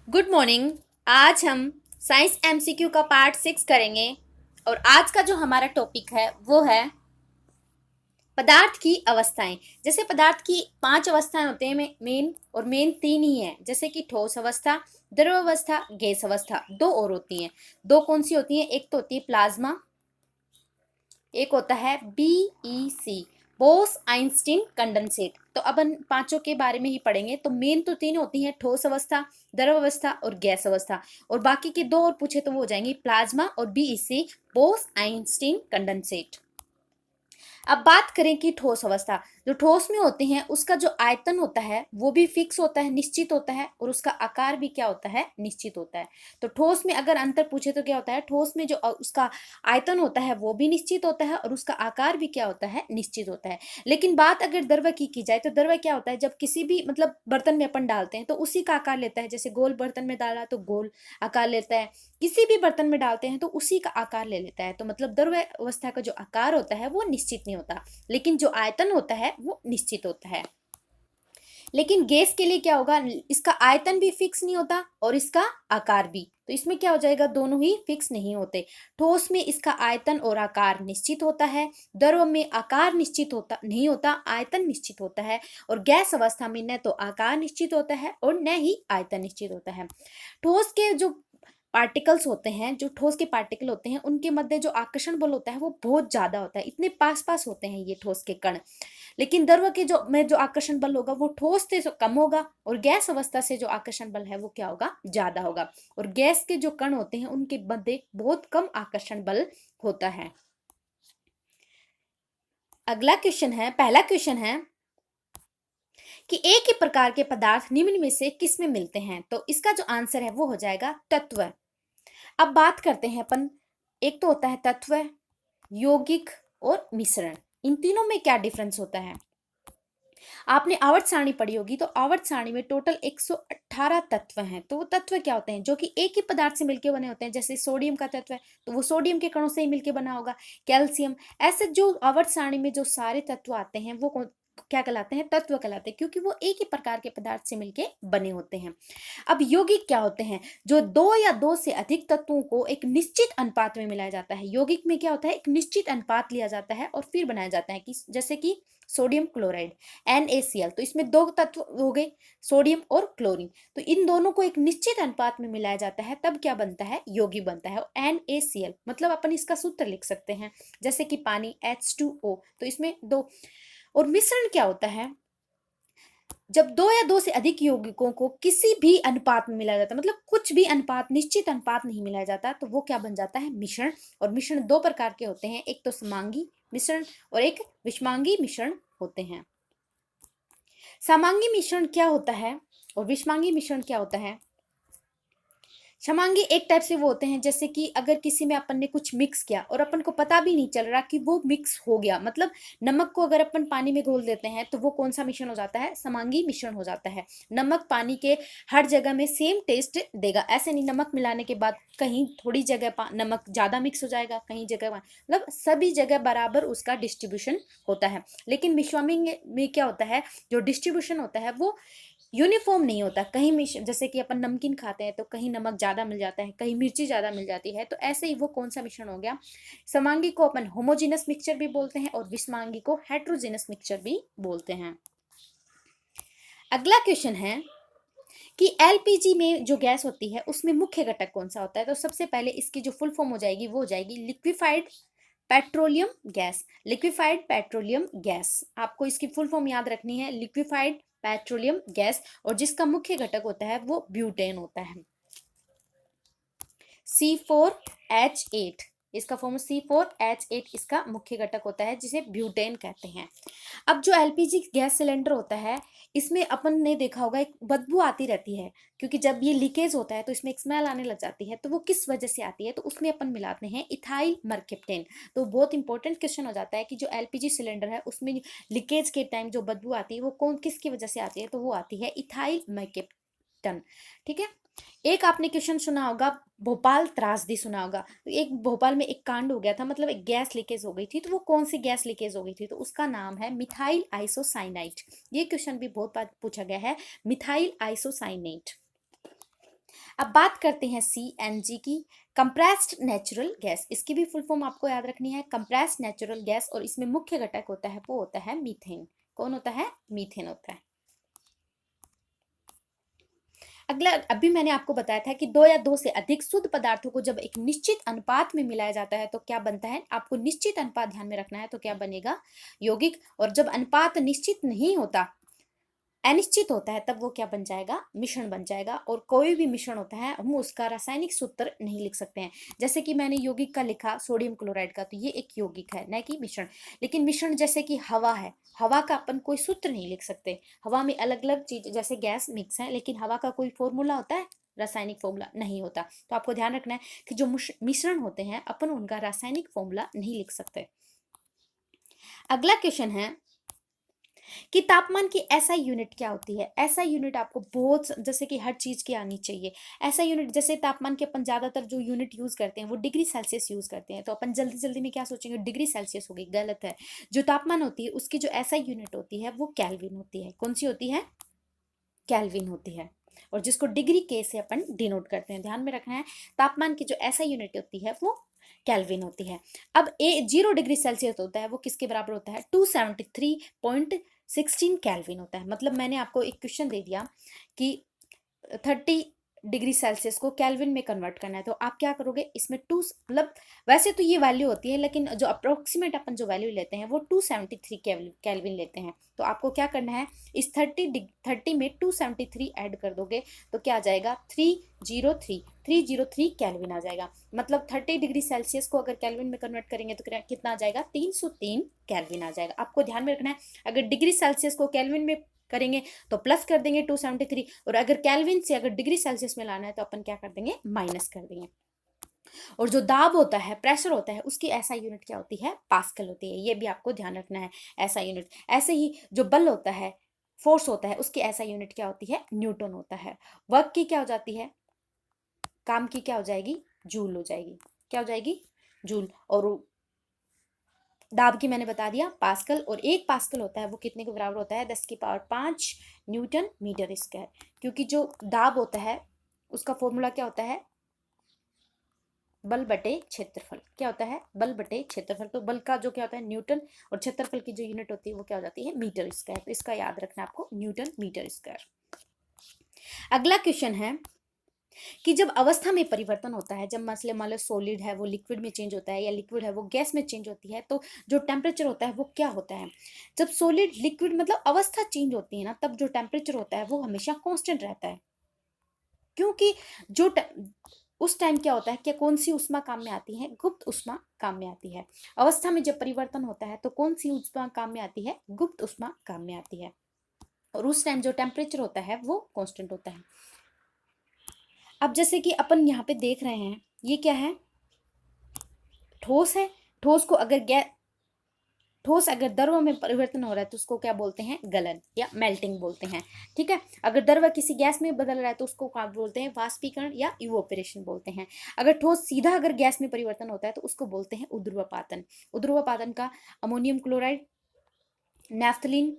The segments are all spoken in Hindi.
Good morning. आज हम साइंस एमसीक्यू का पार्ट 6 करेंगे और आज का जो हमारा टॉपिक है वो है पदार्थ की अवस्थाएं। जैसे पदार्थ की 5 अवस्थाएं होते हैं मेन, और मेन 3 ही हैं, जैसे कि ठोस अवस्था, द्रव अवस्था, गैस अवस्था। दो और होती हैं। दो कौन सी होती हैं? एक तो होती है प्लाज्मा, एक होता है बीईसी, बोस आइंस्टीन कंडेंसेट। तो अब हम पांचों के बारे में ही पढ़ेंगे। तो मेन तो 3 होती हैं, ठोस अवस्था, द्रव अवस्था और गैस अवस्था। और बाकी के दो और पूछे तो वो हो जाएंगी प्लाज्मा और बीईसी, बोस आइंस्टीन कंडेंसेट। अब बात करें कि ठोस अवस्था, जो ठोस में होते हैं उसका जो आयतन होता है वो भी फिक्स होता है, निश्चित होता है, और उसका आकार भी क्या होता है? निश्चित होता है। तो ठोस में अगर अंतर पूछे तो क्या होता है? ठोस में जो उसका आयतन होता है वो भी निश्चित होता है और उसका आकार भी क्या होता है? निश्चित होता है। लेकिन बात अगर द्रव की जाए तो द्रव क्या होता है? जब किसी भी मतलब बर्तन में अपन डालते हैं तो उसी का आकार लेता है। जैसे गोल बर्तन में डाला तो गोल आकार लेता है, किसी भी बर्तन में डालते हैं तो उसी का आकार ले लेता है। तो मतलब द्रव अवस्था का जो आकार होता है वो निश्चित नहीं होता, लेकिन जो आयतन होता है वो निश्चित होता है। लेकिन गैस के लिए क्या होगा? इसका आयतन भी फिक्स नहीं होता और इसका आकार भी। तो इसमें क्या हो जाएगा? दोनों ही फिक्स नहीं होते। ठोस में इसका आयतन और आकार निश्चित होता है, द्रव में आकार निश्चित होता नहीं होता, आयतन निश्चित होता है। और गैस अवस्था में न तो आकार निश्चित होता है और न ही आयतन निश्चित होता है। ठोस के जो पार्टिकल्स होते हैं, जो ठोस के पार्टिकल होते हैं, उनके मध्य जो आकर्षण बल होता है वो बहुत ज्यादा होता है, इतने पास पास होते हैं ये ठोस के कण। लेकिन द्रव के जो आकर्षण बल होगा वो ठोस से कम होगा, और गैस अवस्था से जो आकर्षण बल है वो क्या होगा? ज्यादा होगा। और गैस के जो कण होते हैं उनके मध्य बहुत कम आकर्षण बल होता है। अगला क्वेश्चन है, पहला क्वेश्चन है कि एक ही प्रकार के पदार्थ निम्न में से किस में मिलते हैं? तो इसका जो आंसर है वो हो जाएगा तत्व। अब बात करते हैं अपन, एक तो होता है तत्व, यौगिक और मिश्रण। इन तीनों में क्या डिफरेंस होता है? आपने आवर्त सारणी पढ़ी होगी, तो आवर्त सारणी में टोटल 118 तत्व हैं। तो वो तत्व क्या होते हैं? जो कि एक ही पदार्थ से मिलकर बने होते हैं। जैसे सोडियम का तत्व है तो वो सोडियम के कणों से ही मिलकर बना होगा, कैल्शियम। ऐसे जो आवर्त सारणी में जो सारे तत्व आते हैं वो क्या कहलाते हैं? तत्व कहलाते हैं, क्योंकि वो एक ही प्रकार के पदार्थ से मिलके बने होते हैं। अब यौगिक क्या होते हैं? जो दो या दो से अधिक तत्वों को एक निश्चित अनुपात में मिलाया जाता है। यौगिक में क्या होता है? एक निश्चित अनुपात लिया जाता है और फिर बनाया जाता है, कि जैसे कि सोडियम क्लोराइड, NaCl। तो इसमें दो तत्व हो गए, सोडियम और क्लोरीन। तो इन दोनों को एक निश्चित अनुपात में मिलाया जाता है, तब क्या बनता है? यौगिक बनता है। NaCl मतलब अपन इसका सूत्र लिख सकते हैं, जैसे कि पानी H2O। तो इसमें दो। और मिश्रण क्या होता है? जब दो या दो से अधिक यौगिकों को किसी भी अनुपात में मिलाया जाता है, मतलब कुछ भी अनुपात, निश्चित अनुपात नहीं मिलाया जाता, तो वो क्या बन जाता है? मिश्रण। और मिश्रण दो प्रकार के होते हैं, एक तो समांगी मिश्रण और एक विषमांगी मिश्रण होते हैं। समांगी मिश्रण क्या होता है और विषमांगी मिश्रण क्या होता है? समांगी एक टाइप से वो होते हैं, जैसे कि अगर किसी में अपन ने कुछ मिक्स किया और अपन को पता भी नहीं चल रहा कि वो मिक्स हो गया। मतलब नमक को अगर अपन पानी में घोल देते हैं तो वो कौन सा मिश्रण हो जाता है? समांगी मिश्रण हो जाता है। नमक पानी के हर जगह में सेम टेस्ट देगा, ऐसे नहीं नमक मिलाने के बाद कहीं थोड़ी जगह नमक ज्यादा मिक्स हो जाएगा, कहीं जगह मतलब सभी जगह बराबर उसका डिस्ट्रीब्यूशन होता है। लेकिन विषवामी में क्या होता है? जो डिस्ट्रीब्यूशन होता है वो यूनिफॉर्म नहीं होता। कहीं जैसे कि अपन नमकीन खाते हैं तो कहीं नमक ज्यादा मिल जाता है, कहीं मिर्ची ज्यादा मिल जाती है। तो ऐसे ही वो कौन सा मिश्रण हो गया? समांगी को अपन होमोजीनस मिक्सचर भी बोलते हैं और विषमांगी को हेट्रोजीनस मिक्सचर भी बोलते हैं। अगला क्वेश्चन है कि एलपीजी में जो गैस होती है उसमें मुख्य घटक कौन सा होता है? तो सबसे पहले इसकी जो फुल फॉर्म हो जाएगी वो हो जाएगी liquefied petroleum gas. Liquefied petroleum gas, आपको इसकी फुल फॉर्म याद रखनी है, लिक्विफाइड पेट्रोलियम गैस। और जिसका मुख्य घटक होता है वो ब्यूटेन होता है, C4H8। इसका फॉर्म C4H8 इसका मुख्य घटक होता है, जिसे ब्यूटेन कहते हैं। अब जो एलपीजी गैस सिलेंडर होता है, इसमें अपन ने देखा होगा एक बदबू आती रहती है, क्योंकि जब ये लीकेज होता है तो इसमें एक स्मेल आने लग जाती है। तो वो किस वजह से आती है? तो उसमें अपन मिलाते हैं इथाइल मर्केप्टेन। तो बहुत इंपॉर्टेंट क्वेश्चन हो जाता है कि जो एलपीजी सिलेंडर है उसमें लीकेज के टाइम जो बदबू आती है वो कौन किसकी वजह से आती है? तो वो आती है इथाइल मर्केप्टन। ठीक है। एक आपने क्वेश्चन सुना होगा, भोपाल त्रासदी सुना होगा। तो एक भोपाल में एक कांड हो गया था, मतलब एक गैस लीकेज हो गई थी। तो वो कौन सी गैस लीकेज हो गई थी? तो उसका नाम है मिथाइल आइसोसाइनाइट। ये क्वेश्चन भी बहुत बार पूछा गया है, मिथाइल आइसोसाइनेट। अब बात करते हैं CNG की, कंप्रेस्ड नेचुरल गैस। इसकी भी फुल फॉर्म आपको याद रखनी है, कंप्रेस्ड नेचुरल गैस, और इसमें मुख्य घटक होता है वो होता है मीथेन। कौन होता है? मीथेन होता है। अगला, अभी मैंने आपको बताया था कि दो या दो से अधिक शुद्ध पदार्थों को जब एक निश्चित अनुपात में मिलाया जाता है तो क्या बनता है। आपको निश्चित अनुपात ध्यान में रखना है, तो क्या बनेगा? यौगिक। और जब अनुपात निश्चित नहीं होता, अनिश्चित होता है, तब वो क्या बन जाएगा? मिश्रण बन जाएगा। और कोई भी मिश्रण होता है हम उसका रासायनिक सूत्र नहीं लिख सकते हैं। जैसे कि मैंने यौगिक का लिखा सोडियम क्लोराइड का, तो ये एक यौगिक है, न कि मिश्रण। लेकिन मिश्रण जैसे कि हवा है, हवा का अपन कोई सूत्र नहीं लिख सकते। हवा में अलग अलग चीज, जैसे गैस मिक्स है, लेकिन हवा का कोई फॉर्मूला होता है? रासायनिक फॉर्मूला नहीं होता। तो आपको ध्यान रखना है कि जो मिश्रण होते हैं अपन उनका रासायनिक फॉर्मूला नहीं लिख सकते। अगला क्वेश्चन है कि तापमान की एसआई यूनिट क्या होती है। एसआई यूनिट आपको बहुत, जैसे कि हर चीज की आनी चाहिए। एसआई यूनिट, जैसे तापमान के अपन ज्यादातर जो यूनिट यूज करते हैं वो डिग्री सेल्सियस यूज करते हैं, तो अपन जल्दी जल्दी में क्या सोचेंगे? डिग्री सेल्सियस होगी, गलत है। जो तापमान होती है उसकी जो एसआई यूनिट होती है वो केल्विन होती है। कौन सी होती है? केल्विन होती है। और जिसको डिग्री के से अपन डिनोट करते हैं, ध्यान में रखना है। तापमान की जो एसआई यूनिट होती है वो केल्विन होती है। अब 0 डिग्री सेल्सियस होता है वो किसके बराबर होता है? 273.16 केल्विन होता है। मतलब मैंने आपको एक क्वेश्चन दे दिया कि 30 डिग्री सेल्सियस को केल्विन में कन्वर्ट करना है, तो आप क्या करोगे? इसमें टू, मतलब वैसे तो ये वैल्यू होती है, लेकिन जो अप्रोक्सीमेट अपन जो वैल्यू लेते हैं वो 273 केल्विन लेते हैं। तो आपको क्या करना है? इस 30 में 273 ऐड कर दोगे तो क्या आ जाएगा? 303 केल्विन आ जाएगा। मतलब 30 डिग्री सेल्सियस को अगर केल्विन में कन्वर्ट करेंगे तो कितना आ जाएगा? 303 केल्विन आ जाएगा। आपको ध्यान में रखना है, अगर डिग्री सेल्सियस को केल्विन में करेंगे तो प्लस कर देंगे 273, और अगर केल्विन से अगर डिग्री सेल्सियस में लाना है तो अपन क्या कर देंगे? माइनस कर देंगे। और जो दाब होता है, प्रेशर होता है, उसकी ऐसा यूनिट क्या होती है? पास्कल होती है। ये भी आपको ध्यान रखना है, ऐसा यूनिट। ऐसे ही जो बल होता है, फोर्स होता है, उसकी ऐसा यूनिट क्या होती है? न्यूटन होता है। वर्क की क्या हो जाती है? काम की क्या हो जाएगी? जूल हो जाएगी। क्या हो जाएगी? जूल। और दाब की मैंने बता दिया, पास्कल। और 1 पास्कल होता है वो कितने के बराबर होता है? 10⁵ न्यूटन मीटर स्क्वायर। क्योंकि जो दाब होता है उसका फॉर्मूला क्या होता है? बल बटे क्षेत्रफल। क्या होता है? बल बटे क्षेत्रफल। तो बल का जो क्या होता है? न्यूटन, और क्षेत्रफल की जो यूनिट होती है वो क्या हो जाती है? Metre square. तो इसका याद रखना है आपको, न्यूटन मीटर स्क्वायर। अगला क्वेश्चन है कि जब अवस्था में परिवर्तन होता है, जब मसले मान लो सॉलिड है वो लिक्विड में चेंज होता है, या लिक्विड है वो गैस में चेंज होती है, तो जो टेम्परेचर होता है वो क्या होता है? जब सॉलिड लिक्विड मतलब अवस्था चेंज होती है ना, तब जो टेम्परेचर होता है वो हमेशा कांस्टेंट रहता है। क्योंकि जो उस टाइम क्या होता है, क्या कौन सी उष्मा काम में आती है? गुप्त उष्मा काम में आती है। अवस्था में जब परिवर्तन होता है तो कौन सी उष्मा काम में आती है? गुप्त उष्मा काम में आती है। और उस टाइम जो टेम्परेचर होता है वो कांस्टेंट होता है। अब जैसे कि अपन यहाँ पे देख रहे हैं, ये क्या है? ठोस है। ठोस को अगर ठोस अगर द्रव में परिवर्तन हो रहा है तो उसको क्या बोलते हैं? गलन या मेल्टिंग बोलते हैं। ठीक है। अगर द्रव किसी गैस में बदल रहा है तो उसको क्या बोलते हैं? वाष्पीकरण या इवोपरेशन बोलते हैं। अगर ठोस सीधा अगर गैस में परिवर्तन होता है तो उसको बोलते हैं उध्रुवपातन। उध्रुवपातन का अमोनियम क्लोराइड, नैफ्थलीन,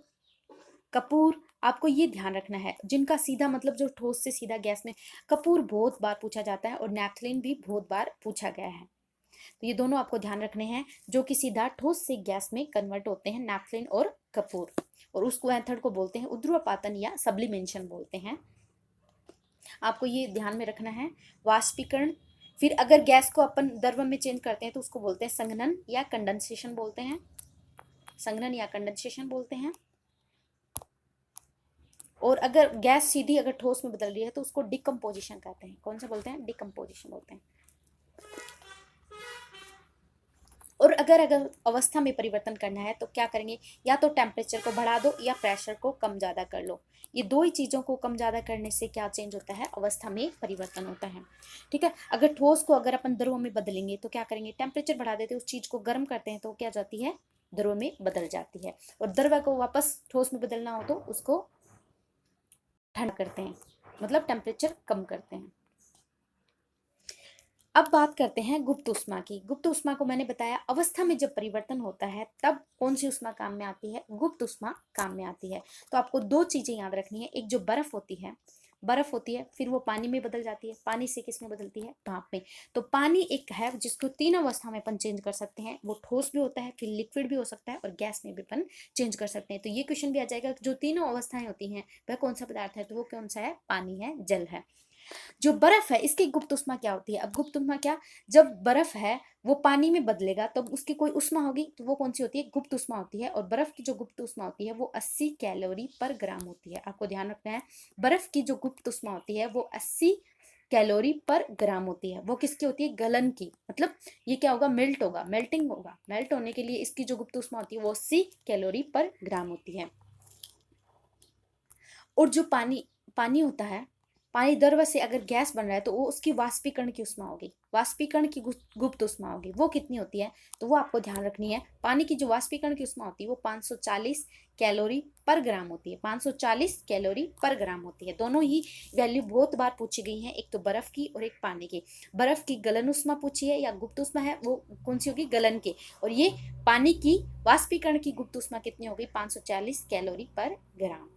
कपूर, आपको ये ध्यान रखना है। जिनका सीधा मतलब जो ठोस से सीधा गैस में, कपूर बहुत बार पूछा जाता है और नैफ्थलीन भी बहुत बार पूछा गया है। तो ये दोनों आपको ध्यान रखने हैं, जो कि सीधा ठोस से गैस में कन्वर्ट होते हैं, नैफ्थलीन और कपूर। और उस मेथड को बोलते हैं उध्रुवपातन या सब्लिमेशन बोलते हैं। आपको ये ध्यान में रखना है। वाष्पीकरण, फिर अगर गैस को अपन द्रव में चेंज करते हैं तो उसको बोलते हैं संघनन या कंडेंसेशन बोलते हैं। संघनन या कंडेंसेशन बोलते हैं। और अगर गैस सीधी अगर ठोस में बदल रही है तो उसको डिकम्पोजिशन कहते हैं। कौन सा बोलते हैं? डिकम्पोजिशन बोलते हैं। और अगर अवस्था में परिवर्तन करना है तो क्या करेंगे? या तो टेम्परेचर को बढ़ा दो या प्रेशर को कम ज़्यादा कर लो। ये दो ही चीज़ों को कम ज़्यादा करने से क्या चेंज होता है? अवस्था में परिवर्तन होता है। ठीक है। अगर ठोस को अगर अपन द्रव में बदलेंगे तो क्या करेंगे? टेम्परेचर बढ़ा देते, उस चीज़ को गर्म करते हैं तो क्या जाती है? द्रव में बदल जाती है। और द्रव को वापस ठोस में बदलना हो तो उसको ठंडा करते हैं, मतलब टेम्परेचर कम करते हैं। अब बात करते हैं गुप्त उष्मा की। गुप्त उष्मा को मैंने बताया, अवस्था में जब परिवर्तन होता है तब कौन सी उष्मा काम में आती है? गुप्त उष्मा काम में आती है। तो आपको दो चीजें याद रखनी है। एक जो बर्फ होती है बर्फ होती है, फिर वो पानी में बदल जाती है, पानी से किस में बदलती है, भाप में। तो पानी एक है जिसको 3 अवस्था में अपन चेंज कर सकते हैं, वो ठोस भी होता है, फिर लिक्विड भी हो सकता है, और गैस में भी अपन चेंज कर सकते हैं। तो ये क्वेश्चन भी आ जाएगा, जो तीनों अवस्थाएं होती हैं वह कौन सा पदार्थ है, तो वो कौन सा है, पानी है, जल है। जो बर्फ है इसकी गुप्त उष्मा क्या होती है, अब गुप्त उष्मा क्या, जब बर्फ है वो पानी में बदलेगा तब उसकी कोई उष्मा होगी, तो वो कौन सी होती है, गुप्त उष्मा होती है। और बर्फ की जो गुप्त उष्मा होती है वो 80 कैलोरी पर ग्राम होती है। आपको ध्यान रखना है, बर्फ की जो गुप्त उष्मा होती है वो 80 कैलोरी पर ग्राम होती है। वो किसकी होती है, गलन की, मतलब ये क्या होगा, मेल्ट होगा, मेल्टिंग होगा, मेल्ट होने के लिए इसकी जो गुप्त उष्मा होती है वो 80 कैलोरी पर ग्राम होती है। और जो पानी पानी होता है, पानी द्रव से अगर गैस बन रहा है तो वो उसकी वाष्पीकरण की उष्मा होगी, वाष्पीकरण की गुप्त उष्मा होगी, वो कितनी होती है, तो वो आपको ध्यान रखनी है। पानी की जो वाष्पीकरण की उष्मा होती है वो 540 कैलोरी पर ग्राम होती है, 540 कैलोरी पर ग्राम होती है। दोनों ही वैल्यू बहुत बार पूछी गई है, एक तो बर्फ की और एक पानी की। बर्फ की गलन उष्मा पूछी है या गुप्त उष्मा है, वो कौन सी होगी, गलन की। और ये पानी की वाष्पीकरण की गुप्त उष्मा कितनी होगी, 540 कैलोरी पर ग्राम।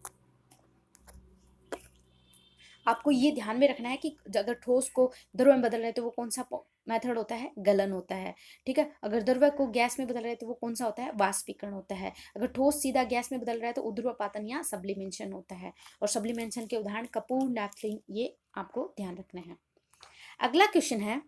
आपको ये ध्यान में रखना है कि अगर ठोस को द्रव में बदल रहे हैं तो वो कौन सा मेथड होता है, गलन होता है। ठीक है, अगर द्रव को गैस में बदल रहे हैं तो वो कौन सा होता है, वाष्पीकरण होता है। अगर ठोस सीधा गैस में बदल रहा है तो ऊर्ध्वपातन या सब्लिमेशन होता है। और सब्लिमेशन के उदाहरण कपूर, नैपथलीन, ये आपको ध्यान रखना है। अगला क्वेश्चन है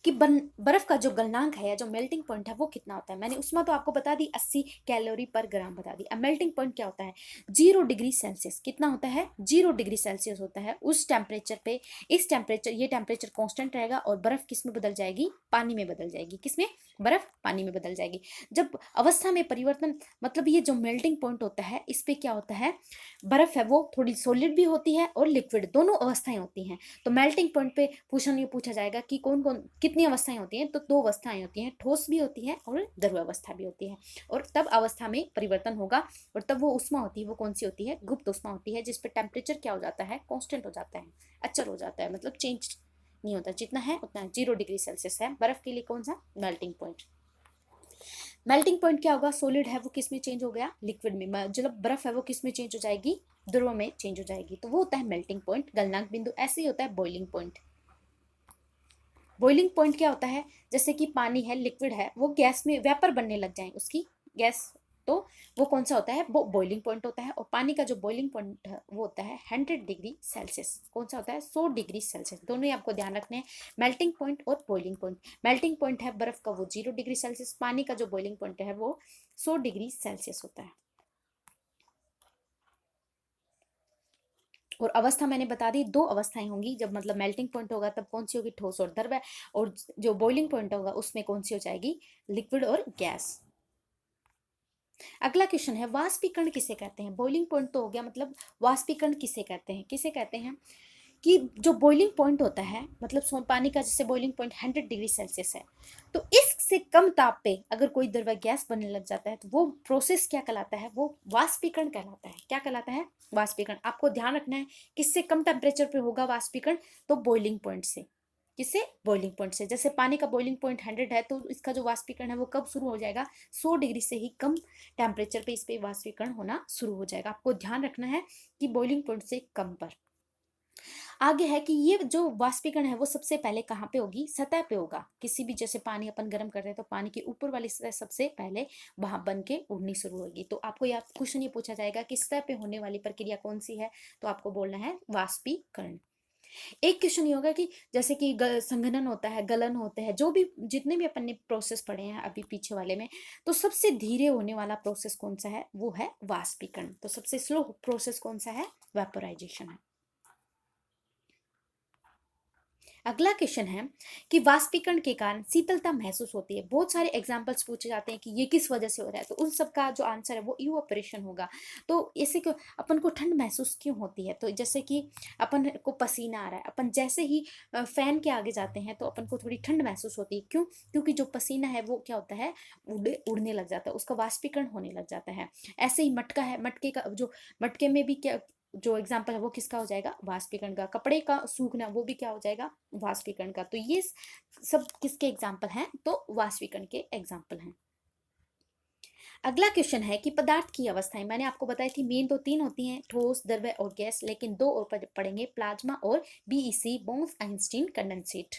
कि बर्फ का जो गलनांक है या जो मेल्टिंग पॉइंट है वो कितना होता है। मैंने उसमें तो आपको बता दी 80 कैलोरी पर ग्राम बता दी। अब मेल्टिंग पॉइंट क्या होता है, 0 डिग्री सेल्सियस। कितना होता है, 0 डिग्री सेल्सियस होता है। उस टेम्परेचर पे, इस टेम्परेचर, ये टेम्परेचर कांस्टेंट रहेगा और बर्फ किस में बदल जाएगी, पानी में बदल जाएगी। किसमें, बर्फ पानी में बदल जाएगी। जब अवस्था में परिवर्तन, मतलब ये जो मेल्टिंग पॉइंट होता है इस पे क्या होता है, बर्फ है वो थोड़ी सॉलिड भी होती है और लिक्विड, दोनों अवस्थाएं होती हैं। तो मेल्टिंग पॉइंट पे क्वेश्चन ये पूछा जाएगा कि कौन कौन कितनी अवस्थाएं होती हैं, तो 2 अवस्थाएं होती हैं, ठोस भी होती है और द्रव अवस्था भी होती है। और तब अवस्था में परिवर्तन होगा और तब वो उष्मा होती है, वो कौन सी होती है, गुप्त उष्मा होती है, जिसपे टेम्परेचर क्या हो जाता है, कांस्टेंट हो जाता है, अचल हो जाता है, मतलब चेंज नहीं होता, जितना है उतना 0 डिग्री सेल्सियस है। बर्फ के लिए कौन सा, मेल्टिंग पॉइंट। मेल्टिंग पॉइंट क्या होगा, सॉलिड है वो किस में चेंज हो गया, लिक्विड में। जब बर्फ है वो किस में चेंज हो जाएगी, द्रव में चेंज हो जाएगी। तो वो होता है मेल्टिंग पॉइंट, गलनांक बिंदु। ऐसे ही होता है बॉइलिंग पॉइंट। बॉइलिंग पॉइंट क्या होता है, जैसे कि पानी है, लिक्विड है, वो गैस में वेपर बनने लग जाए उसकी गैस, तो वो कौन सा होता है, वो बॉइलिंग पॉइंट होता है। और पानी का जो बॉइलिंग पॉइंट है वो होता है 100 डिग्री सेल्सियस। कौन सा होता है, 100 डिग्री सेल्सियस। दोनों ही आपको ध्यान रखने हैं, मेल्टिंग पॉइंट और बॉइलिंग पॉइंट। मेल्टिंग पॉइंट है बर्फ का वो 0 डिग्री सेल्सियस, पानी का जो बॉइलिंग पॉइंट है वो 100 डिग्री सेल्सियस होता है। और अवस्था मैंने बता दी, 2 अवस्थाएं होंगी, जब मतलब मेल्टिंग पॉइंट होगा तब कौन सी होगी, ठोस और द्रव। और जो बॉइलिंग पॉइंट होगा उसमें कौन सी हो जाएगी, लिक्विड और गैस। अगला क्वेश्चन है, वाष्पीकरण किसे कहते हैं। बॉइलिंग पॉइंट तो हो गया, मतलब वाष्पीकरण किसे कहते हैं, किसे कहते हैं कि जो बॉइलिंग पॉइंट होता है, मतलब पानी का जैसे बॉइलिंग पॉइंट 100 डिग्री सेल्सियस है, तो इससे कम ताप पे अगर कोई द्रव्य गैस बनने लग जाता है तो वो प्रोसेस क्या कहलाता है, वो वाष्पीकरण कहलाता है। क्या कहलाता है, वाष्पीकरण। आपको ध्यान रखना है किससे कम टेम्परेचर पे होगा वाष्पीकरण, तो बॉइलिंग पॉइंट से। किससे, बॉइलिंग पॉइंट से। जैसे पानी का बॉइलिंग पॉइंट 100 है तो इसका जो वाष्पीकरण है वो कब शुरू हो जाएगा, 100 डिग्री से ही कम टेम्परेचर पे इस पे वाष्पीकरण होना शुरू हो जाएगा। आपको ध्यान रखना है कि बॉइलिंग पॉइंट से कम पर। आगे है कि ये जो वाष्पीकरण है वो सबसे पहले कहाँ पे होगी, सतह पे होगा। किसी भी, जैसे पानी अपन गर्म कर रहे हैं तो पानी के ऊपर वाली सतह सबसे पहले भाप बन के उड़नी शुरू होगी। तो आपको यह क्वेश्चन ये पूछा जाएगा कि सतह पे होने वाली प्रक्रिया कौन सी है, तो आपको बोलना है वाष्पीकरण। एक क्वेश्चन ये होगा कि जैसे कि संघनन होता है, गलन होते हैं, जो भी जितने भी अपन ने प्रोसेस पढ़े हैं अभी पीछे वाले में, तो सबसे धीरे होने वाला प्रोसेस कौन सा है, वो है वाष्पीकरण। तो सबसे स्लो प्रोसेस कौन सा है, वेपोराइजेशन है। अगला क्वेश्चन है कि वाष्पीकरण के कारण शीतलता महसूस होती है। बहुत सारे एग्जांपल्स पूछे जाते हैं कि ये किस वजह से हो रहा है, तो उन सब का जो आंसर है वो इवोपरेशन होगा। तो इससे क्यों अपन को ठंड महसूस क्यों होती है, तो जैसे कि अपन को पसीना आ रहा है, अपन जैसे ही फैन के आगे जाते हैं तो अपन को थोड़ी ठंड महसूस होती है। क्यों, क्योंकि जो पसीना है वो क्या होता है, उड़ने लग जाता है, उसका वाष्पीकरण होने लग जाता है। ऐसे ही मटका है, मटके का जो, मटके में भी क्या, जो एग्जाम्पल है वो किसका हो जाएगा, वाष्पीकरण का। कपड़े का सूखना वो भी क्या हो जाएगा, वाष्पीकरण का। तो ये सब किसके एग्जाम्पल हैं, तो वाष्पीकरण के एग्जाम्पल हैं। अगला क्वेश्चन है कि पदार्थ की अवस्थाएं मैंने आपको बताई थी, मेन तो 3 होती हैं, ठोस, द्रव्य और गैस, लेकिन 2 और पढ़ेंगे, प्लाज्मा और बीईसी, बोस-आइंस्टीन कंडेंसेट।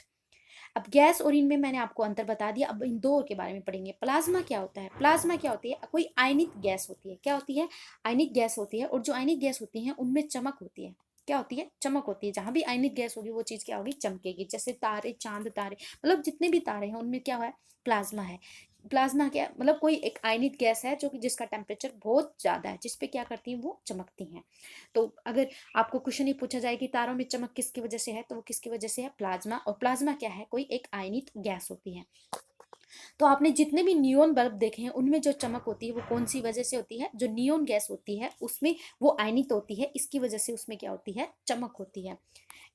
अब गैस और इनमें मैंने आपको अंतर बता दिया, अब इन 2 के बारे में पढ़ेंगे। प्लाज्मा क्या होता है? प्लाज्मा क्या होती है? कोई आयनित गैस होती है। क्या होती है? आयनिक गैस होती है, और जो आयनिक गैस होती है उनमें चमक होती है। क्या होती है? चमक होती है। जहां भी आयनिक गैस होगी वो चीज क्या होगी? चमकेगी। जैसे तारे, चांद तारे, मतलब जितने भी तारे हैं उनमें क्या है? प्लाज्मा है। प्लाज्मा क्या मतलब कोई एक आयनित गैस है जो कि जिसका टेम्परेचर बहुत ज्यादा है, जिसपे क्या करती है? वो चमकती हैं। तो अगर आपको क्वेश्चन ये पूछा जाए कि तारों में चमक किसकी वजह से है, तो वो किसकी वजह से है? प्लाज्मा। और प्लाज्मा क्या है? कोई एक आयनित गैस होती है। तो आपने जितने भी नियोन बल्ब देखे हैं उनमें जो चमक होती है वो कौन सी वजह से होती है? जो नियोन गैस होती है उसमें वो आयनित होती है, इसकी वजह से उसमें क्या होती है? चमक होती है।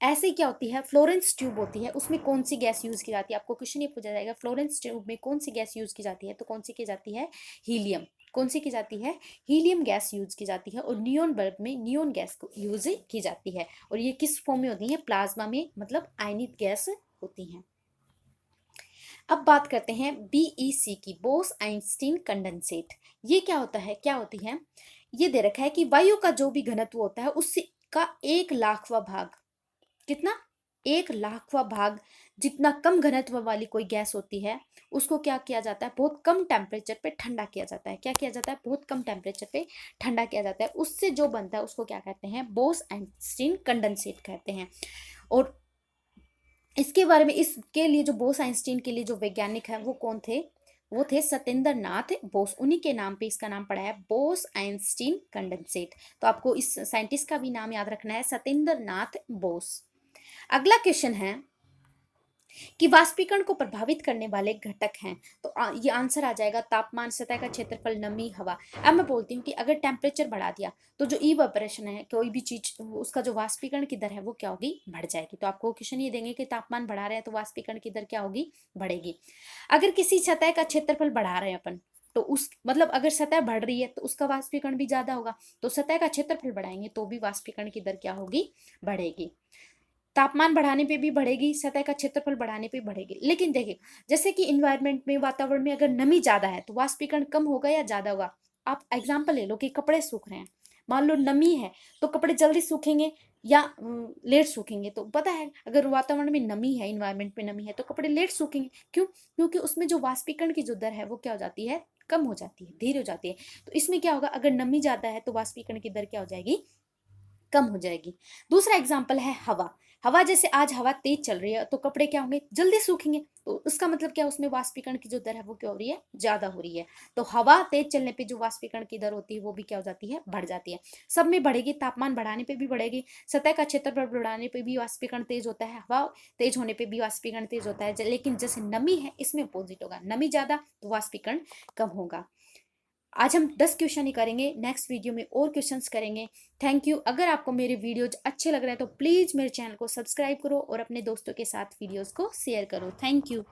ऐसे ही क्या होती है? फ्लोरेंस ट्यूब होती है, उसमें कौन सी गैस यूज की जाती है? आपको क्वेश्चन ये पूछा जाएगा फ्लोरेंस ट्यूब में कौन सी गैस यूज की जाती है, तो कौन सी की जाती है? हीलियम। कौन सी की जाती है? हीलियम गैस यूज की जाती है। और नियोन बल्ब में नियोन गैस को यूज की जाती है, और ये किस फॉर्म में होती है? प्लाज्मा में, मतलब आयनित गैस होती है। अब बात करते हैं बीईसी की, बोस आइंस्टीन कंडेंसेट। ये क्या होता है? क्या होती है? ये दे रखा है कि वायु का जो भी घनत्व होता है उससे का 1,00,000वां भाग, कितना? 1,00,000वां भाग जितना कम घनत्व वाली कोई गैस होती है उसको क्या किया जाता है? बहुत कम टेम्परेचर पे ठंडा किया जाता है। क्या किया जाता है? बहुत कम टेम्परेचर पे ठंडा किया जाता है। उससे जो बनता है उसको क्या कहते हैं? बोस आइंस्टीन कंडेंसेट कहते हैं। और इसके बारे में, इसके लिए जो बोस आइंस्टीन के लिए जो वैज्ञानिक है वो कौन थे? वो थे सत्येंद्र नाथ बोस। उन्हीं के नाम पे इसका नाम पड़ा है बोस आइंस्टीन कंडेंसेट। तो आपको इस साइंटिस्ट का भी नाम याद रखना है, सत्येंद्र नाथ बोस। अगला क्वेश्चन है कि वाष्पीकरण को प्रभावित करने वाले घटक हैं, तो ये आंसर आ जाएगा तापमान, सतह का क्षेत्रफल, नमी, हवा। अब मैं बोलती हूँ कि अगर टेम्परेचर बढ़ा दिया तो जो इवेपोरेशन है, कोई भी चीज, उसका जो वाष्पीकरण की दर है वो क्या होगी? बढ़ जाएगी। तो आपको क्वेश्चन ये देंगे कि तापमान बढ़ा रहे हैं तो वाष्पीकरण की दर क्या होगी? बढ़ेगी। अगर किसी सतह का क्षेत्रफल बढ़ा रहे हैं अपन, तो उस मतलब अगर सतह बढ़ रही है तो उसका वाष्पीकरण भी ज्यादा होगा, तो सतह का क्षेत्रफल बढ़ाएंगे तो भी वाष्पीकरण की दर क्या होगी? बढ़ेगी। तापमान बढ़ाने पे भी बढ़ेगी, सतह का क्षेत्रफल बढ़ाने पे बढ़ेगी। लेकिन देखिए, जैसे कि इन्वायरमेंट में, वातावरण में अगर नमी ज्यादा है तो वाष्पीकरण कम होगा या ज्यादा होगा? आप एग्जाम्पल ले लो कि कपड़े सूख रहे हैं, मान लो नमी है तो कपड़े जल्दी सूखेंगे या लेट सूखेंगे? तो पता है अगर वातावरण में नमी है, इन्वायरमेंट में नमी है, तो कपड़े लेट सूखेंगे। क्यों? क्योंकि उसमें जो वाष्पीकरण की जो दर है वो क्या हो जाती है? कम हो जाती है, धीरे हो जाती है। तो इसमें क्या होगा? अगर नमी ज्यादा है तो वाष्पीकरण की दर क्या हो जाएगी? कम हो जाएगी। दूसरा एग्जाम्पल है हवा। हवा, जैसे आज हवा तेज चल रही है तो कपड़े क्या होंगे? जल्दी सूखेंगे। तो उसका मतलब क्या? उसमें वाष्पीकरण की जो दर है वो क्या हो रही है? ज्यादा हो रही है। तो हवा तेज चलने पे जो वाष्पीकरण की दर होती है वो भी क्या हो जाती है? बढ़ जाती है। सब में बढ़ेगी, तापमान बढ़ाने पे भी बढ़ेगी, सतह का क्षेत्रफल बढ़ाने पे भी वाष्पीकरण तेज होता है, हवा तेज होने पे भी वाष्पीकरण तेज होता है। लेकिन जैसे नमी है इसमें अपोजिट होगा, नमी ज्यादा तो वाष्पीकरण कम होगा। आज हम 10 क्वेश्चन ही करेंगे, नेक्स्ट वीडियो में और क्वेश्चंस करेंगे। Thank you. अगर आपको मेरे वीडियोज अच्छे लग रहे हैं तो प्लीज़ मेरे चैनल को सब्सक्राइब करो और अपने दोस्तों के साथ वीडियोस को शेयर करो। Thank you.